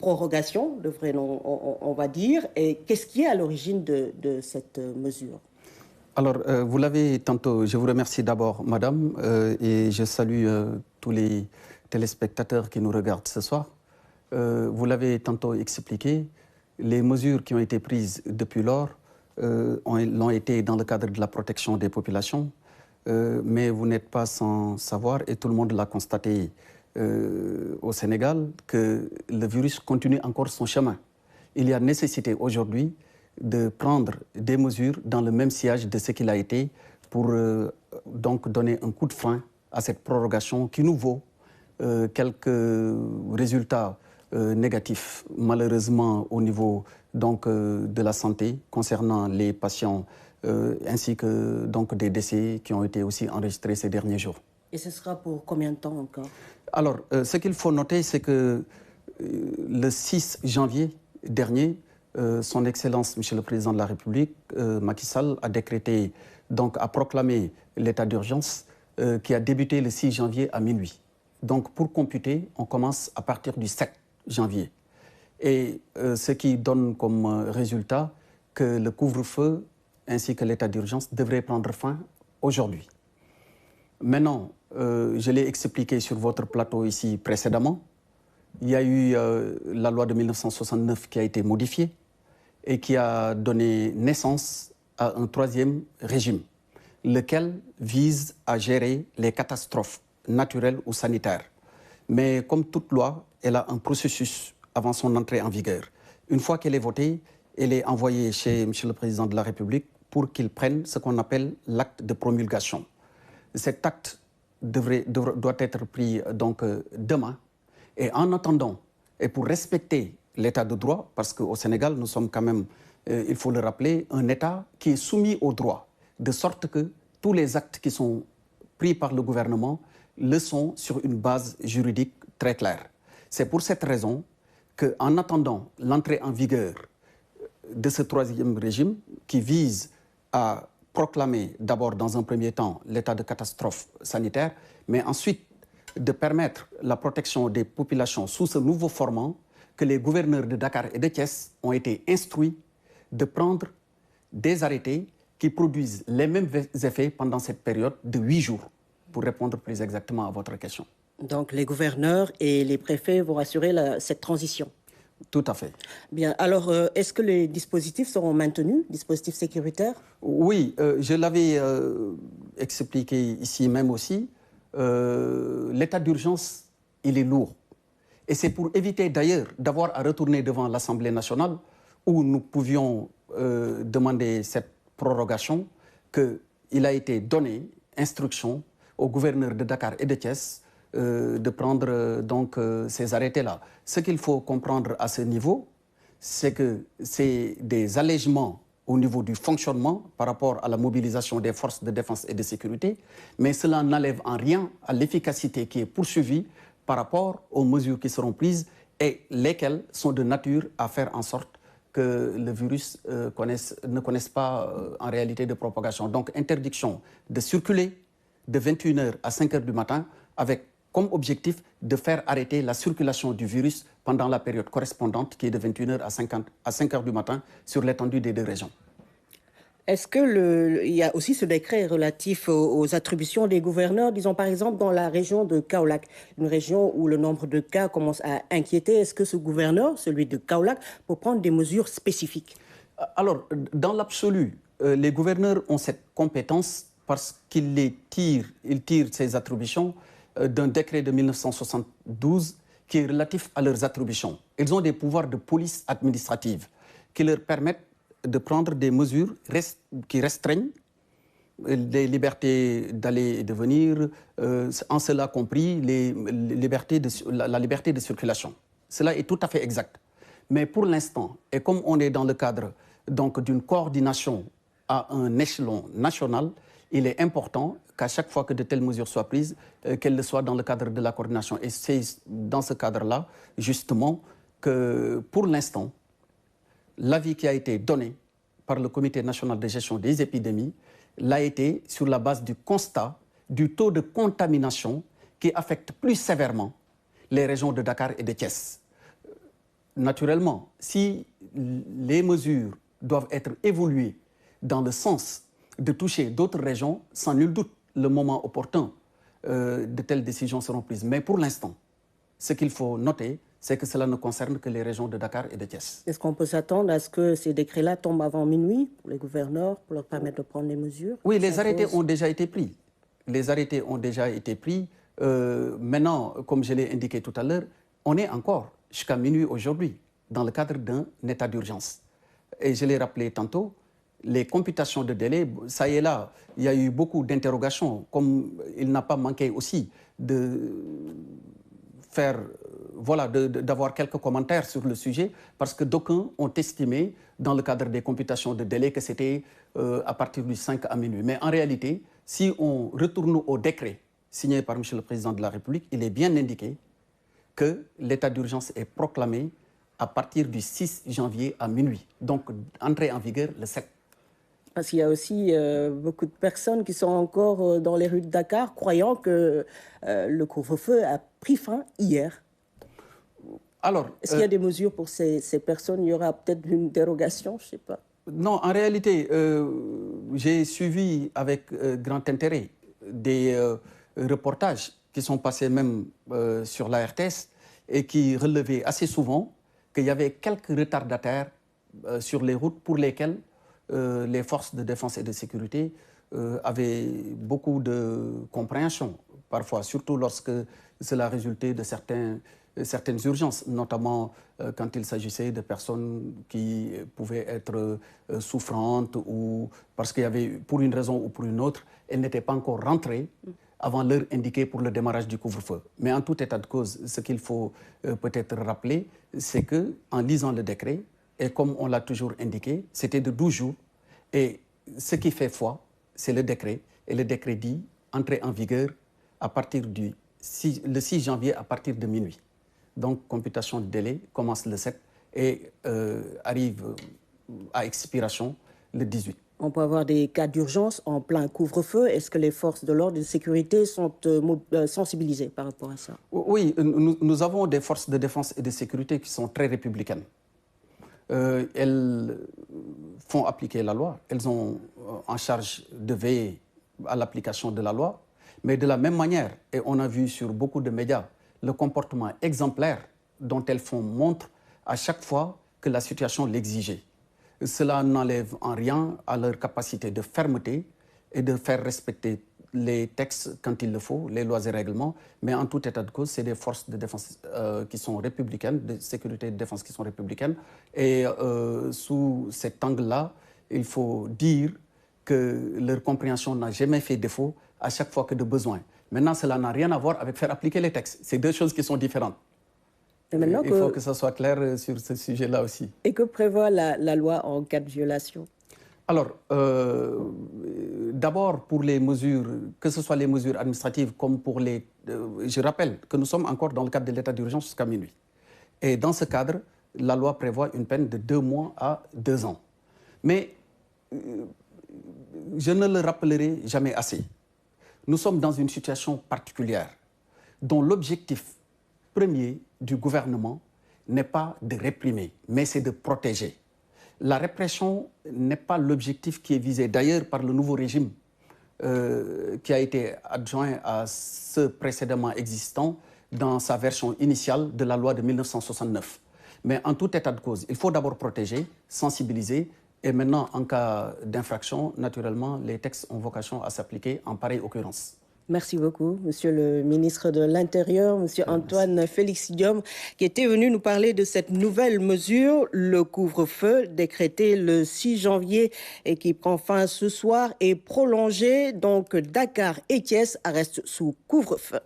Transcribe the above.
prorogation, le vrai nom, on va dire. Et qu'est-ce qui est à l'origine de cette mesure? Alors, vous l'avez tantôt, je vous remercie d'abord, madame, et je salue tous les téléspectateurs qui nous regardent ce soir. Vous l'avez tantôt expliqué, les mesures qui ont été prises depuis lors l'ont été dans le cadre de la protection des populations, mais vous n'êtes pas sans savoir, et tout le monde l'a constaté au Sénégal, que le virus continue encore son chemin. Il y a nécessité aujourd'hui de prendre des mesures dans le même sillage de ce qu'il a été pour donc donner un coup de frein à cette prorogation qui nous vaut quelques résultats négatifs, malheureusement au niveau donc, de la santé concernant les patients ainsi que donc, des décès qui ont été aussi enregistrés ces derniers jours. Et ce sera pour combien de temps encore? Alors, ce qu'il faut noter, c'est que le 6 janvier dernier, Son Excellence, Monsieur le Président de la République, Macky Sall, a décrété, donc a proclamé l'état d'urgence qui a débuté le 6 janvier à minuit. Donc, pour computer, on commence à partir du 7 janvier. Et ce qui donne comme résultat que le couvre-feu ainsi que l'état d'urgence devraient prendre fin aujourd'hui. Maintenant, je l'ai expliqué sur votre plateau ici précédemment, il y a eu la loi de 1969 qui a été modifiée et qui a donné naissance à un troisième régime, lequel vise à gérer les catastrophes naturelles ou sanitaires. Mais comme toute loi, elle a un processus avant son entrée en vigueur. Une fois qu'elle est votée, elle est envoyée chez M. le Président de la République pour qu'il prenne ce qu'on appelle l'acte de promulgation. Cet acte doit être pris donc demain. Et en attendant, et pour respecter l'état de droit, parce qu'au Sénégal, nous sommes quand même, il faut le rappeler, un État qui est soumis au droit, de sorte que tous les actes qui sont pris par le gouvernement le sont sur une base juridique très claire. C'est pour cette raison qu'en attendant l'entrée en vigueur de ce troisième régime qui vise à proclamer d'abord dans un premier temps l'état de catastrophe sanitaire, mais ensuite de permettre la protection des populations sous ce nouveau format, que les gouverneurs de Dakar et de Thiès ont été instruits de prendre des arrêtés qui produisent les mêmes effets pendant cette période de 8 jours, pour répondre plus exactement à votre question. Donc les gouverneurs et les préfets vont assurer cette transition. Tout à fait. Bien, alors est-ce que les dispositifs seront maintenus, dispositifs sécuritaires? Oui, je l'avais expliqué ici même aussi. L'état d'urgence, il est lourd. Et c'est pour éviter d'ailleurs d'avoir à retourner devant l'Assemblée nationale où nous pouvions demander cette prorogation qu'il a été donné instruction au gouverneur de Dakar et de Thiès de prendre donc ces arrêtés-là. Ce qu'il faut comprendre à ce niveau, c'est que c'est des allègements au niveau du fonctionnement par rapport à la mobilisation des forces de défense et de sécurité, mais cela n'enlève en rien à l'efficacité qui est poursuivie par rapport aux mesures qui seront prises et lesquelles sont de nature à faire en sorte que le virus ne connaisse pas en réalité de propagation. Donc interdiction de circuler de 21h à 5h du matin avec comme objectif de faire arrêter la circulation du virus pendant la période correspondante qui est de 21h à 5h du matin sur l'étendue des deux régions. Est-ce qu'il y a aussi ce décret relatif aux attributions des gouverneurs, disons par exemple dans la région de Kaolack, une région où le nombre de cas commence à inquiéter? Est-ce que ce gouverneur, celui de Kaolack, peut prendre des mesures spécifiques? Alors, dans l'absolu, les gouverneurs ont cette compétence parce qu'ils tirent ces attributions d'un décret de 1972 qui est relatif à leurs attributions. Ils ont des pouvoirs de police administrative qui leur permettent de prendre des mesures qui restreignent les libertés d'aller et de venir, en cela compris la liberté de circulation. Cela est tout à fait exact. Mais pour l'instant, et comme on est dans le cadre d'une coordination à un échelon national, il est important qu'à chaque fois que de telles mesures soient prises, qu'elles le soient dans le cadre de la coordination. Et c'est dans ce cadre-là, justement, que pour l'instant, l'avis qui a été donné par le Comité national de gestion des épidémies l'a été sur la base du constat du taux de contamination qui affecte plus sévèrement les régions de Dakar et de Thiès. naturellement, si les mesures doivent être évoluées dans le sens de toucher d'autres régions, sans nul doute, le moment opportun de telles décisions seront prises. Mais pour l'instant, ce qu'il faut noter, c'est que cela ne concerne que les régions de Dakar et de Thiès. Est-ce qu'on peut s'attendre à ce que ces décrets-là tombent avant minuit pour les gouverneurs, pour leur permettre de prendre des mesures? Oui, les arrêtés ont déjà été pris. Les arrêtés ont déjà été pris. Maintenant, comme je l'ai indiqué tout à l'heure, on est encore jusqu'à minuit aujourd'hui dans le cadre d'un état d'urgence. Et je l'ai rappelé tantôt, les computations de délai, ça y est là, il y a eu beaucoup d'interrogations, comme il n'a pas manqué aussi de faire, voilà, d'avoir quelques commentaires sur le sujet, parce que d'aucuns ont estimé, dans le cadre des computations de délai, que c'était à partir du 5 à minuit. Mais en réalité, si on retourne au décret signé par M. le Président de la République, il est bien indiqué que l'état d'urgence est proclamé à partir du 6 janvier à minuit. Donc, entrée en vigueur le 7. Parce qu'il y a aussi beaucoup de personnes qui sont encore dans les rues de Dakar, croyant que le couvre-feu a pris fin hier. Alors, est-ce qu'il y a des mesures pour ces personnes? Il y aura peut-être une dérogation, je ne sais pas. Non, en réalité, j'ai suivi avec grand intérêt des reportages qui sont passés même sur la RTS et qui relevaient assez souvent qu'il y avait quelques retardataires sur les routes pour lesquels les forces de défense et de sécurité avaient beaucoup de compréhension, parfois, surtout lorsque cela résultait de certaines urgences, notamment quand il s'agissait de personnes qui pouvaient être souffrantes ou parce qu'il y avait, pour une raison ou pour une autre, elles n'étaient pas encore rentrées avant l'heure indiquée pour le démarrage du couvre-feu. Mais en tout état de cause, ce qu'il faut peut-être rappeler, c'est qu'en lisant le décret, et comme on l'a toujours indiqué, c'était de 12 jours. Et ce qui fait foi, c'est le décret. Et le décret dit entrer en vigueur à partir le 6 janvier à partir de minuit. Donc, computation de délai commence le 7 et arrive à expiration le 18. On peut avoir des cas d'urgence en plein couvre-feu. Est-ce que les forces de l'ordre et de sécurité sont sensibilisées par rapport à ça? Oui, nous avons des forces de défense et de sécurité qui sont très républicaines. Elles font appliquer la loi. Elles ont en charge de veiller à l'application de la loi. Mais de la même manière, et on a vu sur beaucoup de médias, le comportement exemplaire dont elles font montre à chaque fois que la situation l'exigeait. Cela n'enlève en rien à leur capacité de fermeté et de faire respecter les textes quand il le faut, les lois et règlements. Mais en tout état de cause, c'est des forces de défense qui sont républicaines, de sécurité et de défense qui sont républicaines. Et sous cet angle-là, il faut dire que leur compréhension n'a jamais fait défaut à chaque fois que de besoin. Maintenant, cela n'a rien à voir avec faire appliquer les textes. C'est deux choses qui sont différentes. Il faut que ça soit clair sur ce sujet-là aussi. Et que prévoit la loi en cas de violation? Alors, d'abord pour les mesures, que ce soit les mesures administratives comme pour les... je rappelle que nous sommes encore dans le cadre de l'état d'urgence jusqu'à minuit. Et dans ce cadre, la loi prévoit une peine de 2 mois à 2 ans. Mais je ne le rappellerai jamais assez. Nous sommes dans une situation particulière dont l'objectif premier du gouvernement n'est pas de réprimer, mais c'est de protéger. La répression n'est pas l'objectif qui est visé, d'ailleurs, par le nouveau régime qui a été adjoint à ce précédemment existant dans sa version initiale de la loi de 1969. Mais en tout état de cause, il faut d'abord protéger, sensibiliser, et maintenant, en cas d'infraction, naturellement, les textes ont vocation à s'appliquer en pareille occurrence. Merci beaucoup, Monsieur le ministre de l'Intérieur, Monsieur Antoine Félix Diome, qui était venu nous parler de cette nouvelle mesure, le couvre-feu, décrété le 6 janvier et qui prend fin ce soir et prolongé. Donc, Dakar et Thiès restent sous couvre-feu.